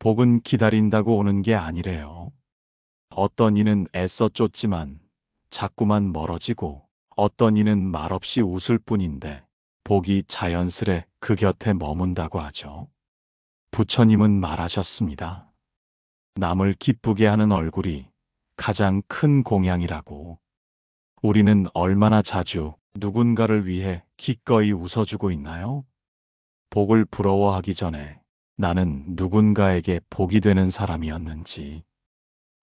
복은 기다린다고 오는 게 아니래요. 어떤 이는 애써 쫓지만 자꾸만 멀어지고 어떤 이는 말없이 웃을 뿐인데 복이 자연스레 그 곁에 머문다고 하죠. 부처님은 말하셨습니다. 남을 기쁘게 하는 얼굴이 가장 큰 공양이라고. 우리는 얼마나 자주 누군가를 위해 기꺼이 웃어주고 있나요? 복을 부러워하기 전에 나는 누군가에게 복이 되는 사람이었는지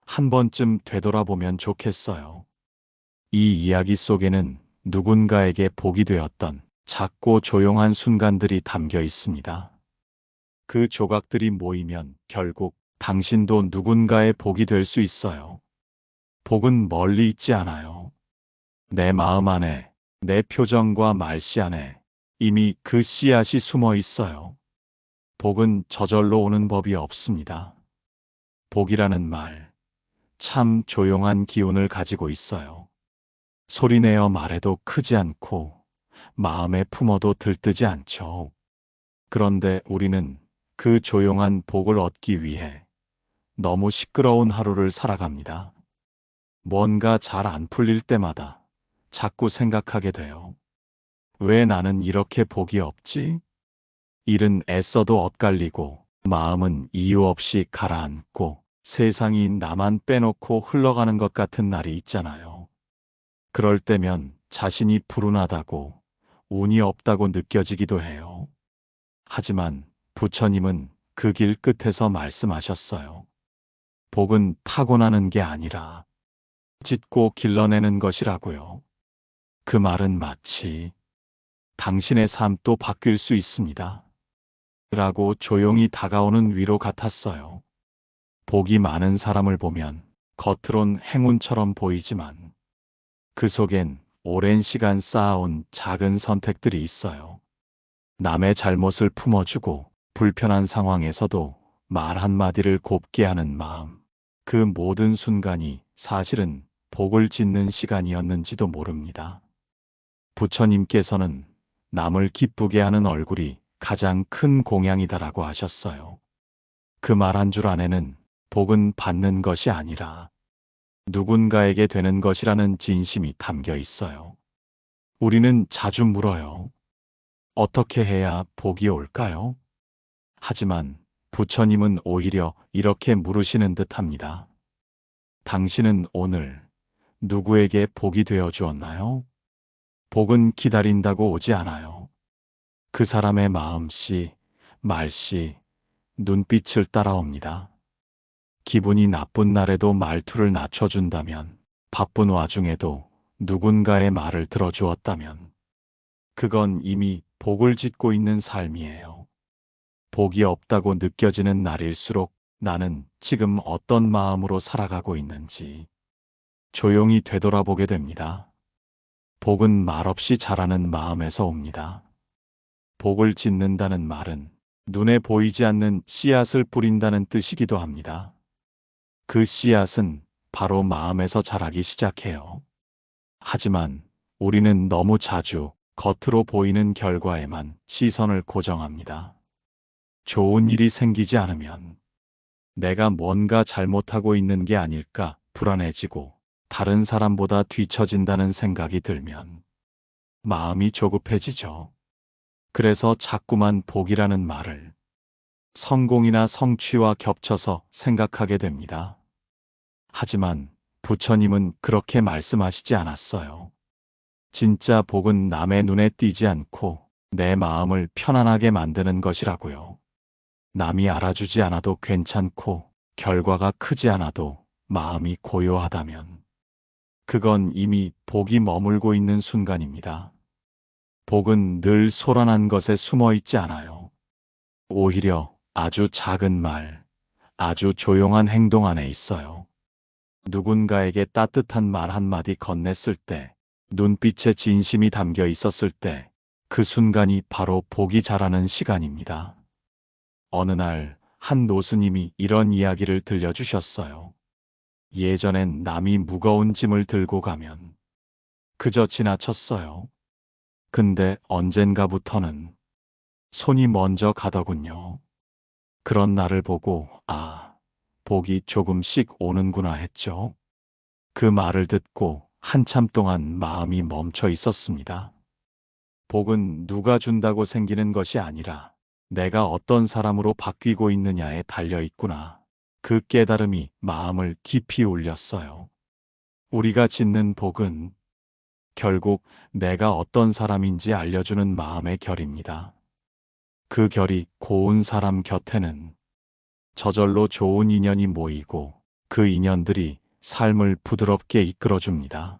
한 번쯤 되돌아보면 좋겠어요. 이 이야기 속에는 누군가에게 복이 되었던 작고 조용한 순간들이 담겨 있습니다. 그 조각들이 모이면 결국 당신도 누군가의 복이 될 수 있어요. 복은 멀리 있지 않아요. 내 마음 안에, 내 표정과 말씨 안에 이미 그 씨앗이 숨어 있어요. 복은 저절로 오는 법이 없습니다. 복이라는 말, 참 조용한 기운을 가지고 있어요. 소리내어 말해도 크지 않고 마음에 품어도 들뜨지 않죠. 그런데 우리는 그 조용한 복을 얻기 위해 너무 시끄러운 하루를 살아갑니다. 뭔가 잘 안 풀릴 때마다 자꾸 생각하게 돼요. 왜 나는 이렇게 복이 없지? 일은 애써도 엇갈리고 마음은 이유 없이 가라앉고 세상이 나만 빼놓고 흘러가는 것 같은 날이 있잖아요. 그럴 때면 자신이 불운하다고 운이 없다고 느껴지기도 해요. 하지만 부처님은 그 길 끝에서 말씀하셨어요. 복은 타고나는 게 아니라 짓고 길러내는 것이라고요. 그 말은 마치 당신의 삶도 바뀔 수 있습니다. 라고 조용히 다가오는 위로 같았어요. 복이 많은 사람을 보면 겉으론 행운처럼 보이지만 그 속엔 오랜 시간 쌓아온 작은 선택들이 있어요. 남의 잘못을 품어주고 불편한 상황에서도 말 한마디를 곱게 하는 마음. 그 모든 순간이 사실은 복을 짓는 시간이었는지도 모릅니다. 부처님께서는 남을 기쁘게 하는 얼굴이 가장 큰 공양이다라고 하셨어요. 그 말 한 줄 안에는 복은 받는 것이 아니라 누군가에게 되는 것이라는 진심이 담겨 있어요. 우리는 자주 물어요. 어떻게 해야 복이 올까요? 하지만 부처님은 오히려 이렇게 물으시는 듯 합니다. 당신은 오늘 누구에게 복이 되어 주었나요? 복은 기다린다고 오지 않아요. 그 사람의 마음씨, 말씨, 눈빛을 따라옵니다. 기분이 나쁜 날에도 말투를 낮춰준다면, 바쁜 와중에도 누군가의 말을 들어주었다면, 그건 이미 복을 짓고 있는 삶이에요. 복이 없다고 느껴지는 날일수록 나는 지금 어떤 마음으로 살아가고 있는지 조용히 되돌아보게 됩니다. 복은 말없이 자라는 마음에서 옵니다. 복을 짓는다는 말은 눈에 보이지 않는 씨앗을 뿌린다는 뜻이기도 합니다. 그 씨앗은 바로 마음에서 자라기 시작해요. 하지만 우리는 너무 자주 겉으로 보이는 결과에만 시선을 고정합니다. 좋은 일이 생기지 않으면 내가 뭔가 잘못하고 있는 게 아닐까 불안해지고 다른 사람보다 뒤처진다는 생각이 들면 마음이 조급해지죠. 그래서 자꾸만 복이라는 말을 성공이나 성취와 겹쳐서 생각하게 됩니다. 하지만 부처님은 그렇게 말씀하시지 않았어요. 진짜 복은 남의 눈에 띄지 않고 내 마음을 편안하게 만드는 것이라고요. 남이 알아주지 않아도 괜찮고 결과가 크지 않아도 마음이 고요하다면 그건 이미 복이 머물고 있는 순간입니다. 복은 늘 소란한 것에 숨어 있지 않아요. 오히려 아주 작은 말, 아주 조용한 행동 안에 있어요. 누군가에게 따뜻한 말 한마디 건넸을 때, 눈빛에 진심이 담겨 있었을 때, 그 순간이 바로 복이 자라는 시간입니다. 어느 날, 한 노스님이 이런 이야기를 들려주셨어요. 예전엔 남이 무거운 짐을 들고 가면 그저 지나쳤어요. 근데 언젠가부터는 손이 먼저 가더군요. 그런 나를 보고 복이 조금씩 오는구나 했죠. 그 말을 듣고 한참 동안 마음이 멈춰 있었습니다. 복은 누가 준다고 생기는 것이 아니라 내가 어떤 사람으로 바뀌고 있느냐에 달려 있구나. 그 깨달음이 마음을 깊이 울렸어요. 우리가 짓는 복은 결국 내가 어떤 사람인지 알려주는 마음의 결입니다. 그 결이 고운 사람 곁에는 저절로 좋은 인연이 모이고 그 인연들이 삶을 부드럽게 이끌어줍니다.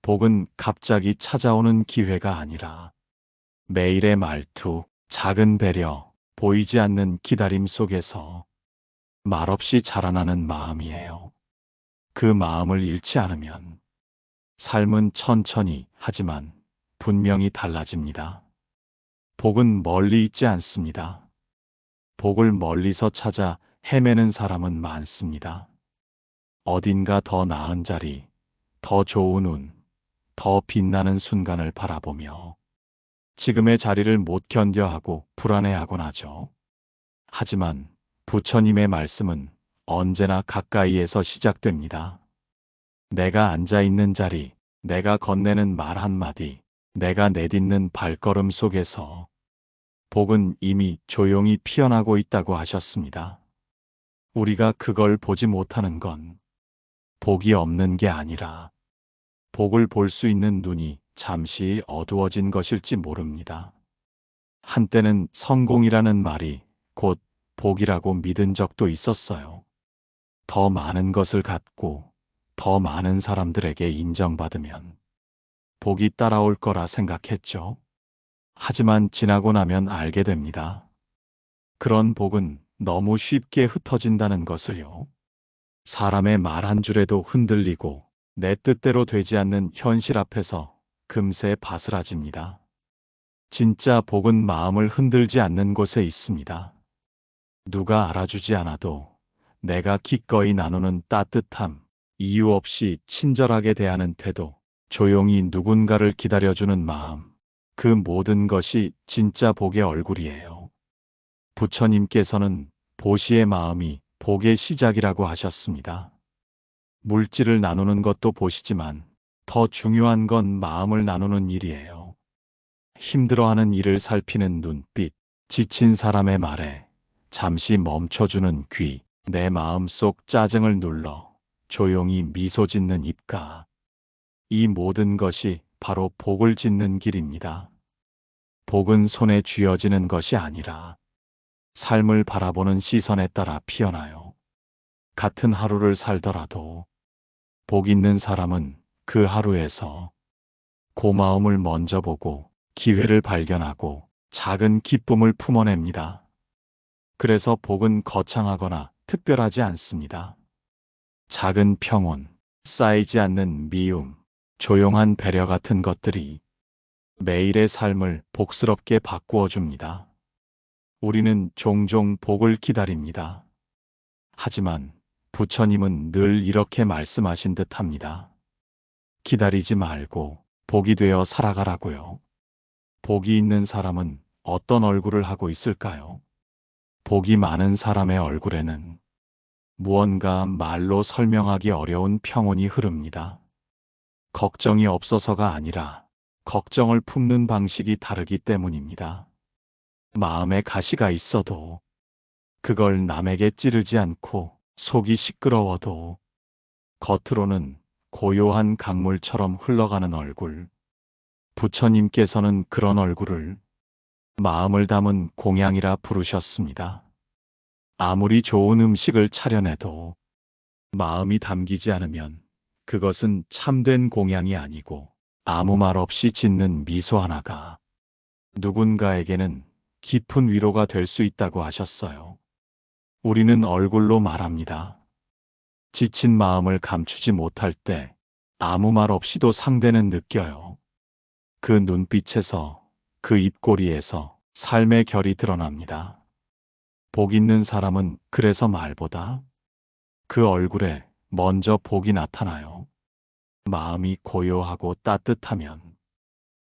복은 갑자기 찾아오는 기회가 아니라 매일의 말투, 작은 배려, 보이지 않는 기다림 속에서 말없이 자라나는 마음이에요. 그 마음을 잃지 않으면 삶은 천천히 하지만 분명히 달라집니다. 복은 멀리 있지 않습니다. 복을 멀리서 찾아 헤매는 사람은 많습니다. 어딘가 더 나은 자리, 더 좋은 운, 더 빛나는 순간을 바라보며 지금의 자리를 못 견뎌 하고 불안해하곤 하죠. 하지만 부처님의 말씀은 언제나 가까이에서 시작됩니다. 내가 앉아 있는 자리, 내가 건네는 말 한마디, 내가 내딛는 발걸음 속에서 복은 이미 조용히 피어나고 있다고 하셨습니다. 우리가 그걸 보지 못하는 건 복이 없는 게 아니라 복을 볼 수 있는 눈이 잠시 어두워진 것일지 모릅니다. 한때는 성공이라는 말이 곧 복이라고 믿은 적도 있었어요. 더 많은 것을 갖고 더 많은 사람들에게 인정받으면 복이 따라올 거라 생각했죠. 하지만 지나고 나면 알게 됩니다. 그런 복은 너무 쉽게 흩어진다는 것을요. 사람의 말 한 줄에도 흔들리고 내 뜻대로 되지 않는 현실 앞에서 금세 바스라집니다. 진짜 복은 마음을 흔들지 않는 곳에 있습니다. 누가 알아주지 않아도 내가 기꺼이 나누는 따뜻함, 이유 없이 친절하게 대하는 태도, 조용히 누군가를 기다려주는 마음, 그 모든 것이 진짜 복의 얼굴이에요. 부처님께서는 보시의 마음이 복의 시작이라고 하셨습니다. 물질을 나누는 것도 보시지만 더 중요한 건 마음을 나누는 일이에요. 힘들어하는 일을 살피는 눈빛, 지친 사람의 말에 잠시 멈춰주는 귀, 내 마음속 짜증을 눌러 조용히 미소 짓는 입가. 이 모든 것이 바로 복을 짓는 길입니다. 복은 손에 쥐어지는 것이 아니라 삶을 바라보는 시선에 따라 피어나요. 같은 하루를 살더라도 복 있는 사람은 그 하루에서 고마움을 먼저 보고 기회를 발견하고 작은 기쁨을 품어냅니다. 그래서 복은 거창하거나 특별하지 않습니다. 작은 평온, 쌓이지 않는 미움, 조용한 배려 같은 것들이 매일의 삶을 복스럽게 바꾸어 줍니다. 우리는 종종 복을 기다립니다. 하지만 부처님은 늘 이렇게 말씀하신 듯 합니다. 기다리지 말고 복이 되어 살아가라고요. 복이 있는 사람은 어떤 얼굴을 하고 있을까요? 복이 많은 사람의 얼굴에는 무언가 말로 설명하기 어려운 평온이 흐릅니다. 걱정이 없어서가 아니라 걱정을 품는 방식이 다르기 때문입니다. 마음에 가시가 있어도 그걸 남에게 찌르지 않고 속이 시끄러워도 겉으로는 고요한 강물처럼 흘러가는 얼굴. 부처님께서는 그런 얼굴을 마음을 담은 공양이라 부르셨습니다. 아무리 좋은 음식을 차려내도 마음이 담기지 않으면 그것은 참된 공양이 아니고 아무 말 없이 짓는 미소 하나가 누군가에게는 깊은 위로가 될 수 있다고 하셨어요. 우리는 얼굴로 말합니다. 지친 마음을 감추지 못할 때 아무 말 없이도 상대는 느껴요. 그 눈빛에서, 그 입꼬리에서 삶의 결이 드러납니다. 복 있는 사람은 그래서 말보다 그 얼굴에 먼저 복이 나타나요. 마음이 고요하고 따뜻하면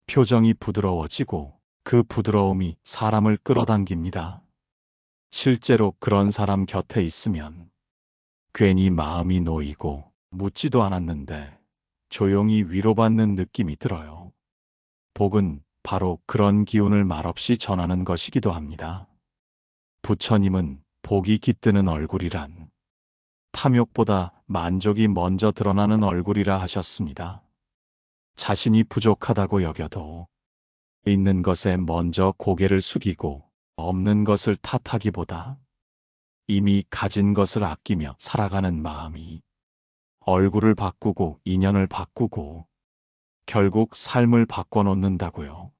표정이 부드러워지고 그 부드러움이 사람을 끌어당깁니다. 실제로 그런 사람 곁에 있으면 괜히 마음이 놓이고 묻지도 않았는데 조용히 위로받는 느낌이 들어요. 복은 바로 그런 기운을 말없이 전하는 것이기도 합니다. 부처님은 복이 깃드는 얼굴이란 탐욕보다 만족이 먼저 드러나는 얼굴이라 하셨습니다. 자신이 부족하다고 여겨도 있는 것에 먼저 고개를 숙이고 없는 것을 탓하기보다 이미 가진 것을 아끼며 살아가는 마음이 얼굴을 바꾸고 인연을 바꾸고 결국 삶을 바꿔놓는다고요.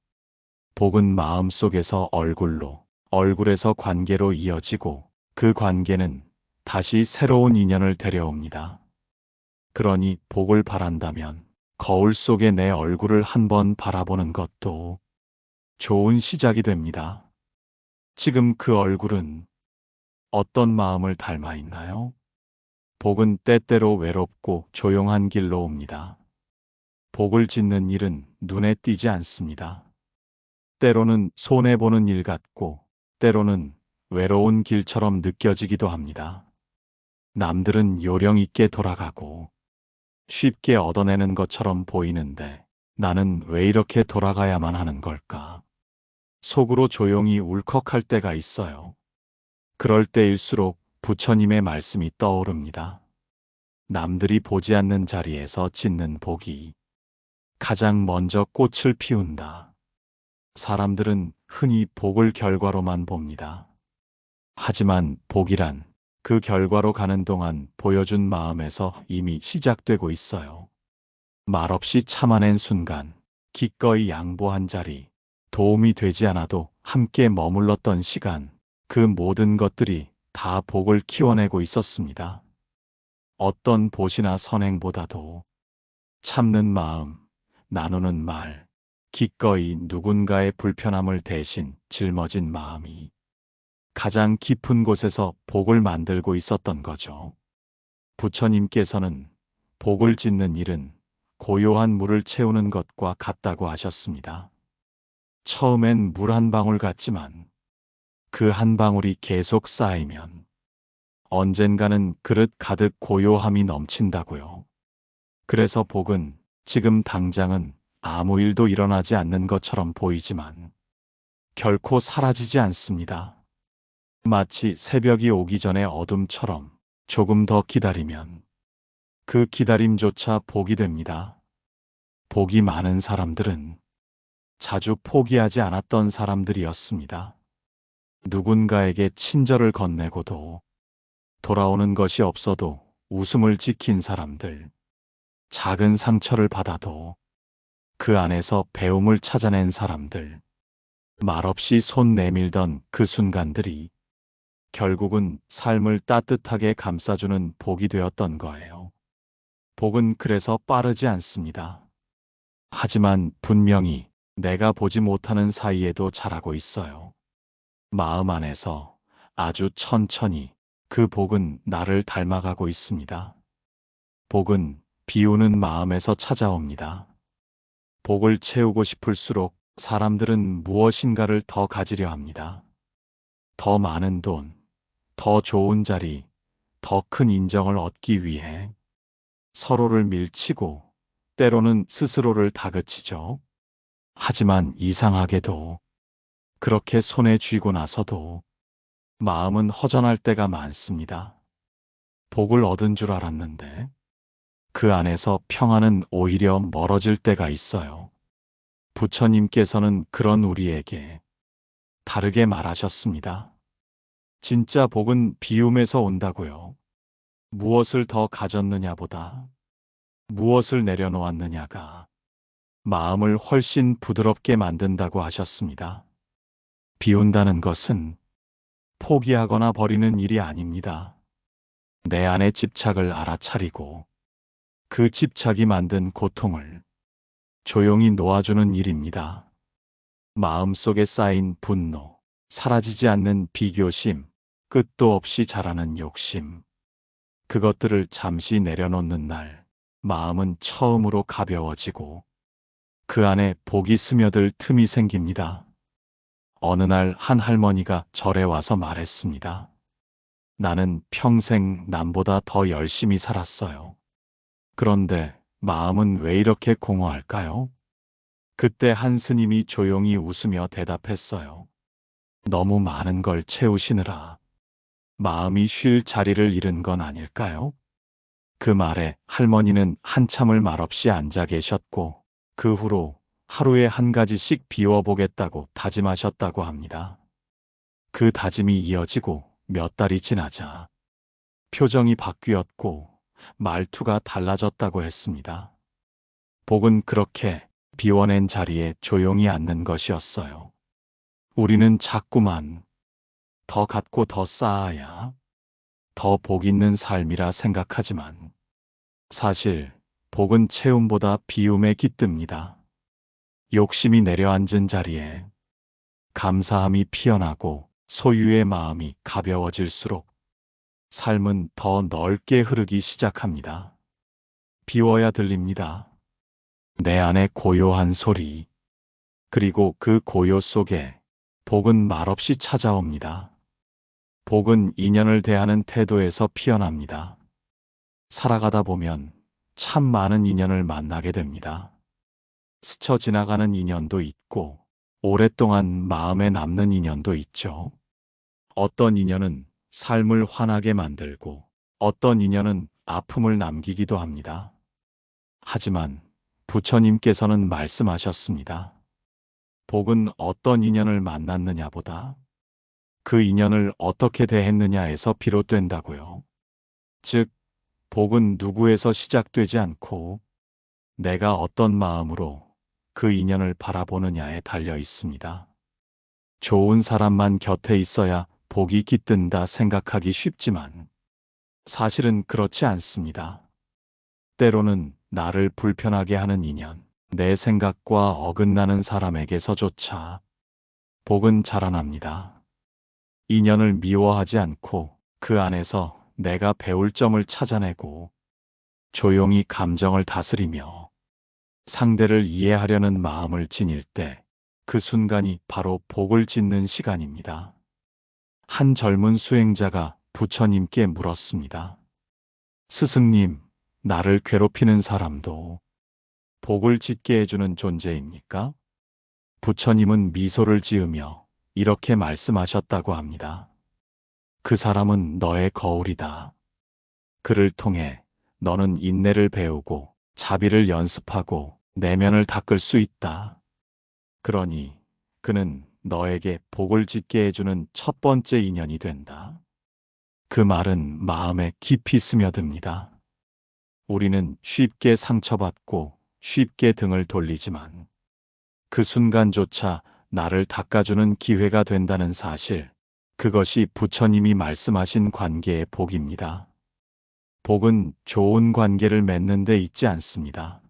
복은 마음속에서 얼굴로, 얼굴에서 관계로 이어지고 그 관계는 다시 새로운 인연을 데려옵니다. 그러니 복을 바란다면 거울 속에 내 얼굴을 한번 바라보는 것도 좋은 시작이 됩니다. 지금 그 얼굴은 어떤 마음을 닮아 있나요? 복은 때때로 외롭고 조용한 길로 옵니다. 복을 짓는 일은 눈에 띄지 않습니다. 때로는 손해보는 일 같고 때로는 외로운 길처럼 느껴지기도 합니다. 남들은 요령 있게 돌아가고 쉽게 얻어내는 것처럼 보이는데 나는 왜 이렇게 돌아가야만 하는 걸까? 속으로 조용히 울컥할 때가 있어요. 그럴 때일수록 부처님의 말씀이 떠오릅니다. 남들이 보지 않는 자리에서 짓는 복이 가장 먼저 꽃을 피운다. 사람들은 흔히 복을 결과로만 봅니다. 하지만 복이란 그 결과로 가는 동안 보여준 마음에서 이미 시작되고 있어요. 말없이 참아낸 순간, 기꺼이 양보한 자리, 도움이 되지 않아도 함께 머물렀던 시간, 그 모든 것들이 다 복을 키워내고 있었습니다. 어떤 보시나 선행보다도 참는 마음, 나누는 말, 기꺼이 누군가의 불편함을 대신 짊어진 마음이 가장 깊은 곳에서 복을 만들고 있었던 거죠. 부처님께서는 복을 짓는 일은 고요한 물을 채우는 것과 같다고 하셨습니다. 처음엔 물 한 방울 같지만 그 한 방울이 계속 쌓이면 언젠가는 그릇 가득 고요함이 넘친다고요. 그래서 복은 지금 당장은 아무 일도 일어나지 않는 것처럼 보이지만 결코 사라지지 않습니다. 마치 새벽이 오기 전에 어둠처럼 조금 더 기다리면 그 기다림조차 복이 됩니다. 복이 많은 사람들은 자주 포기하지 않았던 사람들이었습니다. 누군가에게 친절을 건네고도 돌아오는 것이 없어도 웃음을 지킨 사람들, 작은 상처를 받아도 그 안에서 배움을 찾아낸 사람들, 말없이 손 내밀던 그 순간들이 결국은 삶을 따뜻하게 감싸주는 복이 되었던 거예요. 복은 그래서 빠르지 않습니다. 하지만 분명히 내가 보지 못하는 사이에도 자라고 있어요. 마음 안에서 아주 천천히 그 복은 나를 닮아가고 있습니다. 복은 비우는 마음에서 찾아옵니다. 복을 채우고 싶을수록 사람들은 무엇인가를 더 가지려 합니다. 더 많은 돈, 더 좋은 자리, 더 큰 인정을 얻기 위해 서로를 밀치고 때로는 스스로를 다그치죠. 하지만 이상하게도 그렇게 손에 쥐고 나서도 마음은 허전할 때가 많습니다. 복을 얻은 줄 알았는데 그 안에서 평안은 오히려 멀어질 때가 있어요. 부처님께서는 그런 우리에게 다르게 말하셨습니다. 진짜 복은 비움에서 온다고요. 무엇을 더 가졌느냐보다 무엇을 내려놓았느냐가 마음을 훨씬 부드럽게 만든다고 하셨습니다. 비운다는 것은 포기하거나 버리는 일이 아닙니다. 내 안의 집착을 알아차리고 그 집착이 만든 고통을 조용히 놓아주는 일입니다. 마음속에 쌓인 분노, 사라지지 않는 비교심, 끝도 없이 자라는 욕심. 그것들을 잠시 내려놓는 날, 마음은 처음으로 가벼워지고 그 안에 복이 스며들 틈이 생깁니다. 어느 날 한 할머니가 절에 와서 말했습니다. 나는 평생 남보다 더 열심히 살았어요. 그런데 마음은 왜 이렇게 공허할까요? 그때 한 스님이 조용히 웃으며 대답했어요. 너무 많은 걸 채우시느라 마음이 쉴 자리를 잃은 건 아닐까요? 그 말에 할머니는 한참을 말없이 앉아 계셨고 그 후로 하루에 한 가지씩 비워보겠다고 다짐하셨다고 합니다. 그 다짐이 이어지고 몇 달이 지나자 표정이 바뀌었고 말투가 달라졌다고 했습니다. 복은 그렇게 비워낸 자리에 조용히 앉는 것이었어요. 우리는 자꾸만 더 갖고 더 쌓아야 더 복 있는 삶이라 생각하지만 사실 복은 채움보다 비움에 깃듭니다. 욕심이 내려앉은 자리에 감사함이 피어나고 소유의 마음이 가벼워질수록 삶은 더 넓게 흐르기 시작합니다. 비워야 들립니다. 내 안의 고요한 소리. 그리고 그 고요 속에 복은 말없이 찾아옵니다. 복은 인연을 대하는 태도에서 피어납니다. 살아가다 보면 참 많은 인연을 만나게 됩니다. 스쳐 지나가는 인연도 있고 오랫동안 마음에 남는 인연도 있죠. 어떤 인연은 삶을 환하게 만들고 어떤 인연은 아픔을 남기기도 합니다. 하지만 부처님께서는 말씀하셨습니다. 복은 어떤 인연을 만났느냐보다 그 인연을 어떻게 대했느냐에서 비롯된다고요. 즉, 복은 누구에서 시작되지 않고 내가 어떤 마음으로 그 인연을 바라보느냐에 달려 있습니다. 좋은 사람만 곁에 있어야 복이 깃든다 생각하기 쉽지만 사실은 그렇지 않습니다. 때로는 나를 불편하게 하는 인연, 내 생각과 어긋나는 사람에게서조차 복은 자라납니다. 인연을 미워하지 않고 그 안에서 내가 배울 점을 찾아내고 조용히 감정을 다스리며 상대를 이해하려는 마음을 지닐 때 그 순간이 바로 복을 짓는 시간입니다. 한 젊은 수행자가 부처님께 물었습니다. 스승님, 나를 괴롭히는 사람도 복을 짓게 해주는 존재입니까? 부처님은 미소를 지으며 이렇게 말씀하셨다고 합니다. 그 사람은 너의 거울이다. 그를 통해 너는 인내를 배우고 자비를 연습하고 내면을 닦을 수 있다. 그러니 그는 너에게 복을 짓게 해주는 첫 번째 인연이 된다. 그 말은 마음에 깊이 스며듭니다. 우리는 쉽게 상처받고 쉽게 등을 돌리지만 그 순간조차 나를 닦아주는 기회가 된다는 사실, 그것이 부처님이 말씀하신 관계의 복입니다. 복은 좋은 관계를 맺는 데 있지 않습니다.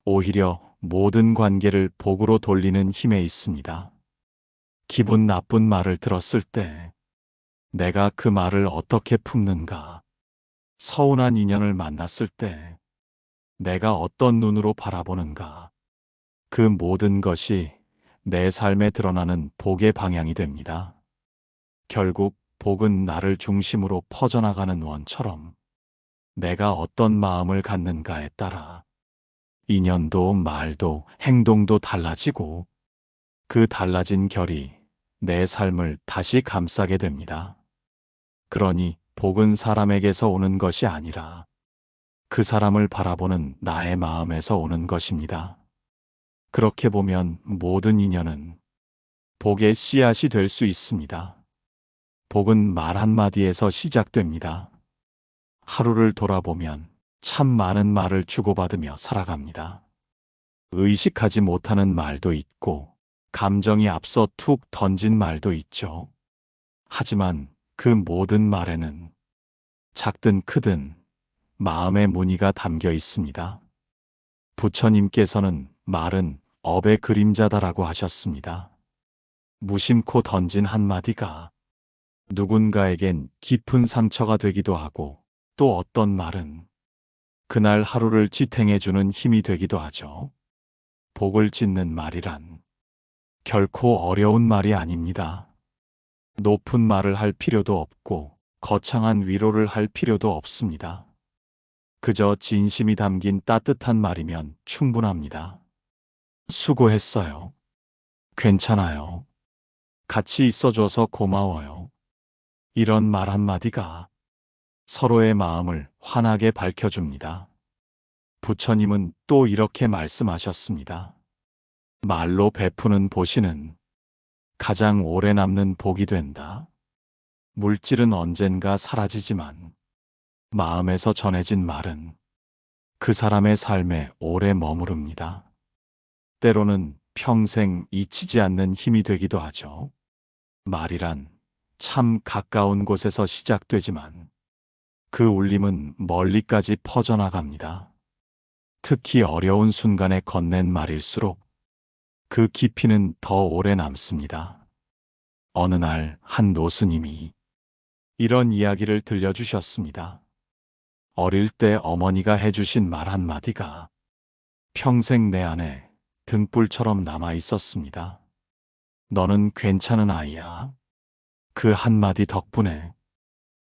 오히려 모든 관계를 복으로 돌리는 힘에 있습니다. 기분 나쁜 말을 들었을 때 내가 그 말을 어떻게 품는가? 서운한 인연을 만났을 때 내가 어떤 눈으로 바라보는가? 그 모든 것이 내 삶에 드러나는 복의 방향이 됩니다. 결국 복은 나를 중심으로 퍼져나가는 원처럼 내가 어떤 마음을 갖는가에 따라 인연도 말도 행동도 달라지고 그 달라진 결이 내 삶을 다시 감싸게 됩니다. 그러니 복은 사람에게서 오는 것이 아니라 그 사람을 바라보는 나의 마음에서 오는 것입니다. 그렇게 보면 모든 인연은 복의 씨앗이 될 수 있습니다. 복은 말 한마디에서 시작됩니다. 하루를 돌아보면 참 많은 말을 주고받으며 살아갑니다. 의식하지 못하는 말도 있고 감정이 앞서 툭 던진 말도 있죠. 하지만 그 모든 말에는 작든 크든 마음의 무늬가 담겨 있습니다. 부처님께서는 말은 업의 그림자다라고 하셨습니다. 무심코 던진 한마디가 누군가에겐 깊은 상처가 되기도 하고 또 어떤 말은 그날 하루를 지탱해주는 힘이 되기도 하죠. 복을 짓는 말이란 결코 어려운 말이 아닙니다. 높은 말을 할 필요도 없고 거창한 위로를 할 필요도 없습니다. 그저 진심이 담긴 따뜻한 말이면 충분합니다. 수고했어요. 괜찮아요. 같이 있어줘서 고마워요. 이런 말 한마디가 서로의 마음을 환하게 밝혀줍니다. 부처님은 또 이렇게 말씀하셨습니다. 말로 베푸는 보시는 가장 오래 남는 복이 된다. 물질은 언젠가 사라지지만 마음에서 전해진 말은 그 사람의 삶에 오래 머무릅니다. 때로는 평생 잊히지 않는 힘이 되기도 하죠. 말이란 참 가까운 곳에서 시작되지만 그 울림은 멀리까지 퍼져나갑니다. 특히 어려운 순간에 건넨 말일수록 그 깊이는 더 오래 남습니다. 어느 날 한 노스님이 이런 이야기를 들려주셨습니다. 어릴 때 어머니가 해주신 말 한마디가 평생 내 안에 등불처럼 남아 있었습니다. 너는 괜찮은 아이야. 그 한마디 덕분에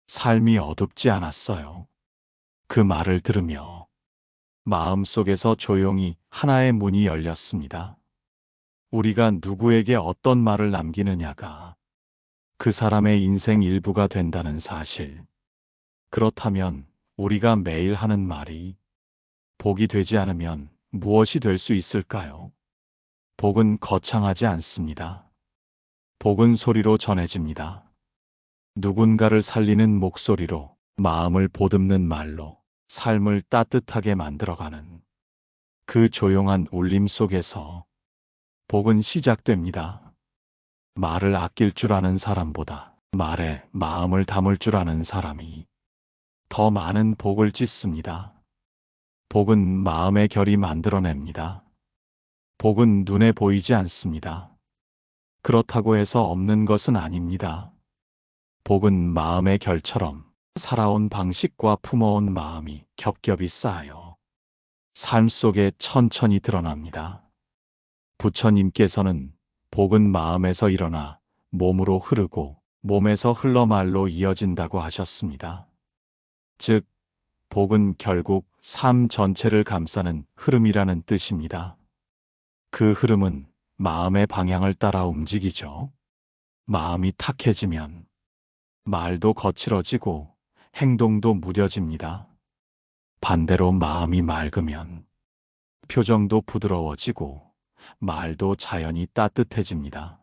삶이 어둡지 않았어요. 그 말을 들으며 마음속에서 조용히 하나의 문이 열렸습니다. 우리가 누구에게 어떤 말을 남기느냐가 그 사람의 인생 일부가 된다는 사실. 그렇다면 우리가 매일 하는 말이 복이 되지 않으면 무엇이 될 수 있을까요? 복은 거창하지 않습니다. 복은 소리로 전해집니다. 누군가를 살리는 목소리로, 마음을 보듬는 말로, 삶을 따뜻하게 만들어가는 그 조용한 울림 속에서 복은 시작됩니다. 말을 아낄 줄 아는 사람보다 말에 마음을 담을 줄 아는 사람이 더 많은 복을 짓습니다. 복은 마음의 결이 만들어냅니다. 복은 눈에 보이지 않습니다. 그렇다고 해서 없는 것은 아닙니다. 복은 마음의 결처럼 살아온 방식과 품어온 마음이 겹겹이 쌓여 삶 속에 천천히 드러납니다. 부처님께서는 복은 마음에서 일어나 몸으로 흐르고 몸에서 흘러 말로 이어진다고 하셨습니다. 즉, 복은 결국 삶 전체를 감싸는 흐름이라는 뜻입니다. 그 흐름은 마음의 방향을 따라 움직이죠. 마음이 탁해지면 말도 거칠어지고 행동도 무뎌집니다. 반대로 마음이 맑으면 표정도 부드러워지고 말도 자연히 따뜻해집니다.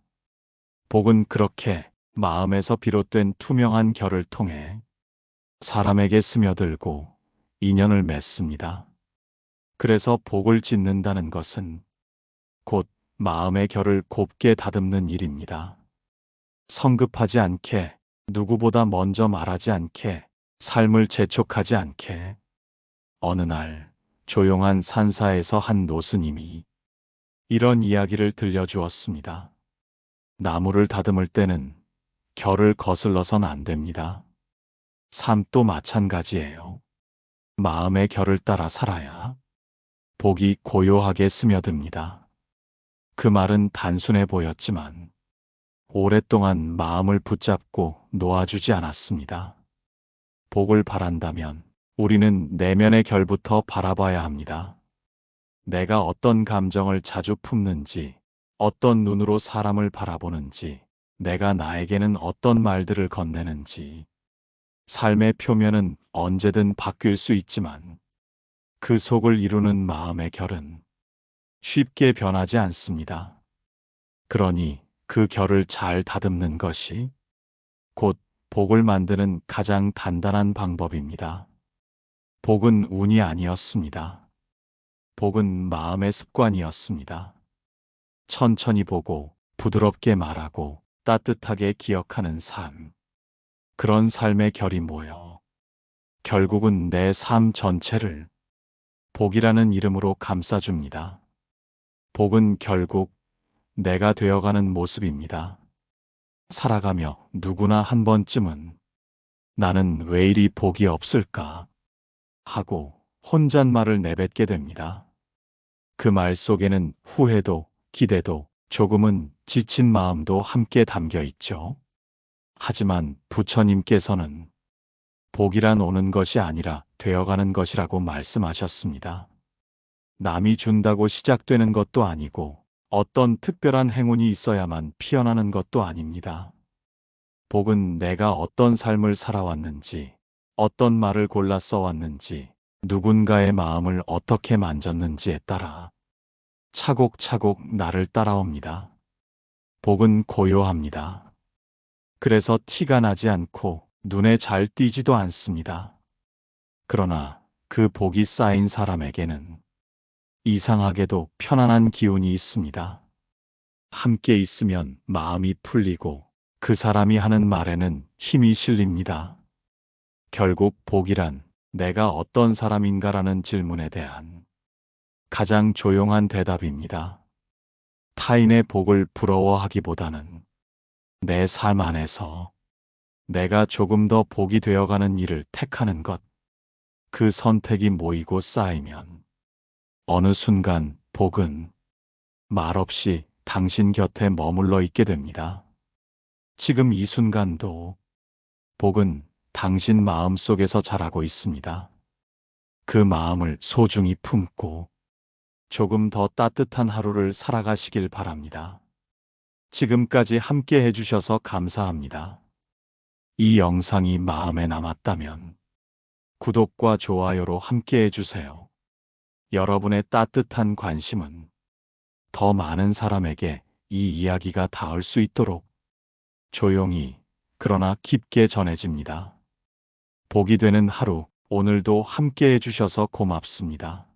복은 그렇게 마음에서 비롯된 투명한 결을 통해 사람에게 스며들고 인연을 맺습니다. 그래서 복을 짓는다는 것은 곧 마음의 결을 곱게 다듬는 일입니다. 성급하지 않게, 누구보다 먼저 말하지 않게, 삶을 재촉하지 않게. 어느 날 조용한 산사에서 한 노스님이 이런 이야기를 들려주었습니다. 나무를 다듬을 때는 결을 거슬러선 안 됩니다. 삶도 마찬가지예요. 마음의 결을 따라 살아야 복이 고요하게 스며듭니다. 그 말은 단순해 보였지만 오랫동안 마음을 붙잡고 놓아주지 않았습니다. 복을 바란다면 우리는 내면의 결부터 바라봐야 합니다. 내가 어떤 감정을 자주 품는지, 어떤 눈으로 사람을 바라보는지, 내가 나에게는 어떤 말들을 건네는지. 삶의 표면은 언제든 바뀔 수 있지만 그 속을 이루는 마음의 결은 쉽게 변하지 않습니다. 그러니 그 결을 잘 다듬는 것이 곧 복을 만드는 가장 단단한 방법입니다. 복은 운이 아니었습니다. 복은 마음의 습관이었습니다. 천천히 보고 부드럽게 말하고 따뜻하게 기억하는 삶. 그런 삶의 결이 모여 결국은 내 삶 전체를 복이라는 이름으로 감싸줍니다. 복은 결국 내가 되어가는 모습입니다. 살아가며 누구나 한 번쯤은 나는 왜 이리 복이 없을까 하고 혼잣말을 내뱉게 됩니다. 그 말 속에는 후회도 기대도 조금은 지친 마음도 함께 담겨 있죠. 하지만 부처님께서는 복이란 오는 것이 아니라 되어가는 것이라고 말씀하셨습니다. 남이 준다고 시작되는 것도 아니고 어떤 특별한 행운이 있어야만 피어나는 것도 아닙니다. 복은 내가 어떤 삶을 살아왔는지, 어떤 말을 골라 써왔는지, 누군가의 마음을 어떻게 만졌는지에 따라 차곡차곡 나를 따라옵니다. 복은 고요합니다. 그래서 티가 나지 않고 눈에 잘 띄지도 않습니다. 그러나 그 복이 쌓인 사람에게는 이상하게도 편안한 기운이 있습니다. 함께 있으면 마음이 풀리고 그 사람이 하는 말에는 힘이 실립니다. 결국 복이란 내가 어떤 사람인가라는 질문에 대한 가장 조용한 대답입니다. 타인의 복을 부러워하기보다는 내 삶 안에서 내가 조금 더 복이 되어가는 일을 택하는 것, 그 선택이 모이고 쌓이면 어느 순간 복은 말없이 당신 곁에 머물러 있게 됩니다. 지금 이 순간도 복은 당신 마음 속에서 자라고 있습니다. 그 마음을 소중히 품고 조금 더 따뜻한 하루를 살아가시길 바랍니다. 지금까지 함께 해주셔서 감사합니다. 이 영상이 마음에 남았다면 구독과 좋아요로 함께 해주세요. 여러분의 따뜻한 관심은 더 많은 사람에게 이 이야기가 닿을 수 있도록 조용히 그러나 깊게 전해집니다. 복이 되는 하루, 오늘도 함께 해주셔서 고맙습니다.